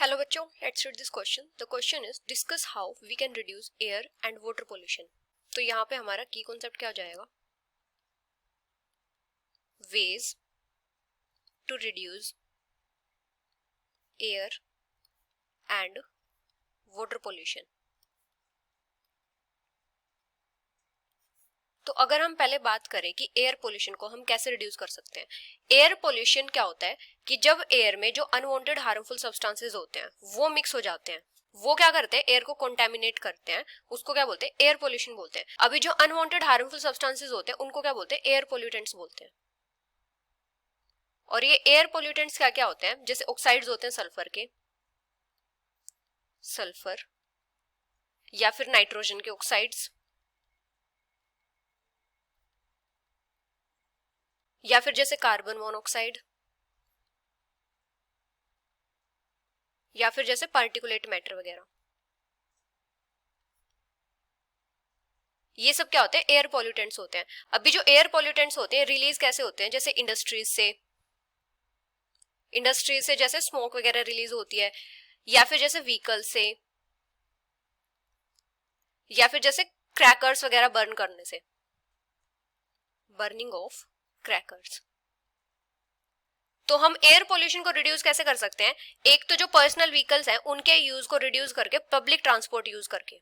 Hello बच्चों, let's read this question. The question is discuss how we can reduce air and water pollution. तो यहाँ पे हमारा key concept क्या हो जाएगा? Ways to reduce air and water pollution. तो अगर हम पहले बात करें कि एयर पोल्यूशन को हम कैसे रिड्यूस कर सकते हैं। एयर पोल्यूशन क्या होता है कि जब एयर में जो अनवांटेड हार्मफुल सब्सटेंसेस होते हैं वो मिक्स हो जाते हैं, वो क्या करते हैं, एयर को कंटेमिनेट करते हैं। उसको क्या बोलते हैं? एयर पोल्यूशन बोलते हैं। अभी जो अनवांटेड हार्मफुल सब्सटेंसेस होते हैं उनको क्या बोलते हैं? एयर पोल्यूटेंट्स बोलते हैं। और ये एयर पोल्यूटेंट्स क्या क्या होते हैं? जैसे ऑक्साइड्स होते हैं सल्फर के, सल्फर या फिर नाइट्रोजन के ऑक्साइड्स, या फिर जैसे कार्बन मोनोऑक्साइड, या फिर जैसे पार्टिकुलेट मैटर वगैरह। ये सब क्या होते हैं? एयर पॉल्यूटेंट्स होते हैं। अभी जो एयर पॉल्यूटेंट्स होते हैं रिलीज कैसे होते हैं? जैसे इंडस्ट्रीज से जैसे स्मोक वगैरह रिलीज होती है, या फिर जैसे व्हीकल से, या फिर जैसे क्रैकर्स वगैरह बर्न करने से, बर्निंग ऑफ क्रैकर्स। तो हम एयर पोल्यूशन को रिड्यूस कैसे कर सकते हैं? एक तो जो पर्सनल व्हीकल्स हैं उनके यूज को रिड्यूस करके, पब्लिक ट्रांसपोर्ट यूज करके,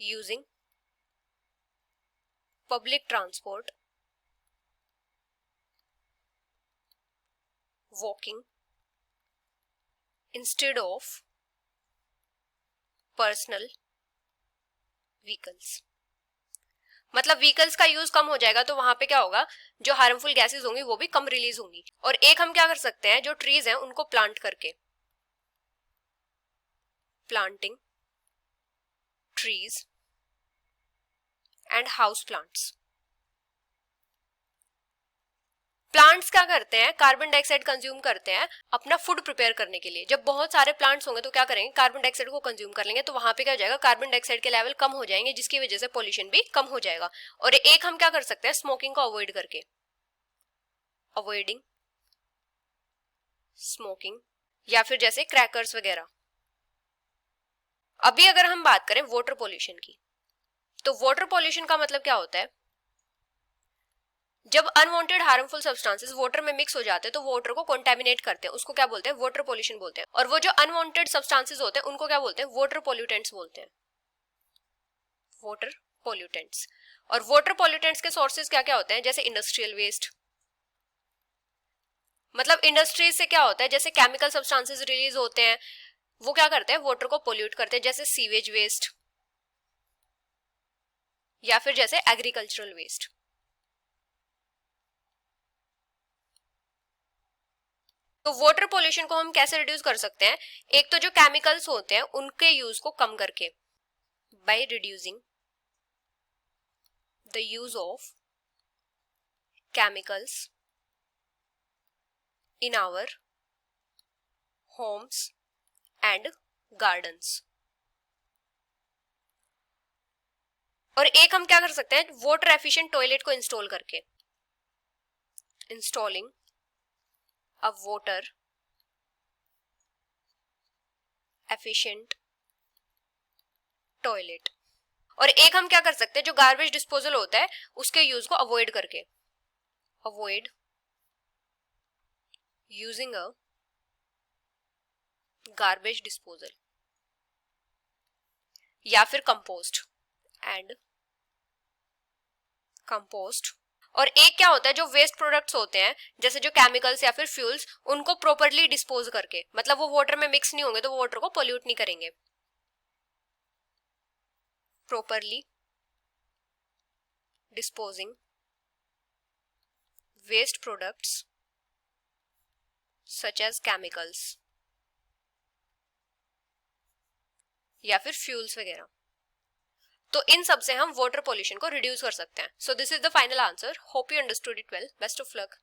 using public transport, walking instead of personal vehicles. मतलब व्हीकल्स का यूज कम हो जाएगा तो वहां पे क्या होगा, जो हार्मफुल गैसेस होंगी वो भी कम रिलीज होंगी। और एक हम क्या कर सकते हैं, जो ट्रीज हैं उनको प्लांट करके, planting trees and house plants. Plants क्या करते हैं? कार्बन डाइऑक्साइड कंज्यूम करते हैं अपना फूड प्रिपेयर करने के लिए। जब बहुत सारे प्लांट्स होंगे तो क्या करेंगे? कार्बन डाइऑक्साइड को कंज्यूम कर लेंगे, तो वहां पे क्या हो जाएगा, कार्बन डाइऑक्साइड के लेवल कम हो जाएंगे, जिसकी वजह से पोल्यूशन भी कम हो जाएगा। और एक हम क्या कर सकते हैं, स्मोकिंग को अवॉइड करके, अवॉइडिंग स्मोकिंग, या फिर जैसे क्रैकर्स वगैरह। अभी अगर हम बात करें वाटर पोल्यूशन की, तो वाटर पोल्यूशन का मतलब क्या होता है? जब अनवांटेड हार्मफुल सब्सटेंसेस वाटर में मिक्स हो जाते हैं तो वाटर को कंटेमिनेट करते हैं, उसको क्या बोलते हैं? वाटर पोल्यूशन बोलते हैं। और वो जो अनवांटेड सब्सटेंसेस होते हैं उनको क्या बोलते हैं? वाटर पोल्यूटेंट्स बोलते हैं, वाटर पोल्यूटेंट्स। और वाटर पोल्यूटेंट्स के सोर्सेज क्या क्या होते हैं? जैसे इंडस्ट्रियल वेस्ट, मतलब इंडस्ट्रीज से क्या होता है, जैसे केमिकल सब्सटेंसेस रिलीज होते हैं, वो क्या करते हैं? वाटर को पोल्यूट करते हैं, जैसे सीवेज वेस्ट या फिर जैसे एग्रीकल्चरल वेस्ट। तो वाटर पोल्यूशन को हम कैसे रिड्यूस कर सकते हैं? एक तो जो केमिकल्स होते हैं उनके यूज को कम करके, by reducing the use of chemicals in our homes and gardens. और एक हम क्या कर सकते हैं, वाटर एफिशिएंट टॉयलेट को इंस्टॉल करके, installing a water efficient toilet. और एक हम क्या कर सकते हैं, जो गार्बेज डिस्पोजल होता है उसके यूज को अवॉइड करके, avoid using a garbage disposal, या फिर कंपोस्ट एंड कंपोस्ट। और एक क्या होता है, जो वेस्ट प्रोडक्ट्स होते हैं जैसे जो केमिकल्स या फिर फ्यूल्स, उनको प्रॉपर्ली डिस्पोज करके, मतलब वो वाटर में मिक्स नहीं होंगे तो वो वाटर को पोल्यूट नहीं करेंगे, properly disposing waste products such as chemicals या फिर फ्यूल्स वगैरह। तो इन सब से हम वाटर पोल्यूशन को रिड्यूस कर सकते हैं। So this is the final answer. Hope you understood it well. Best of luck.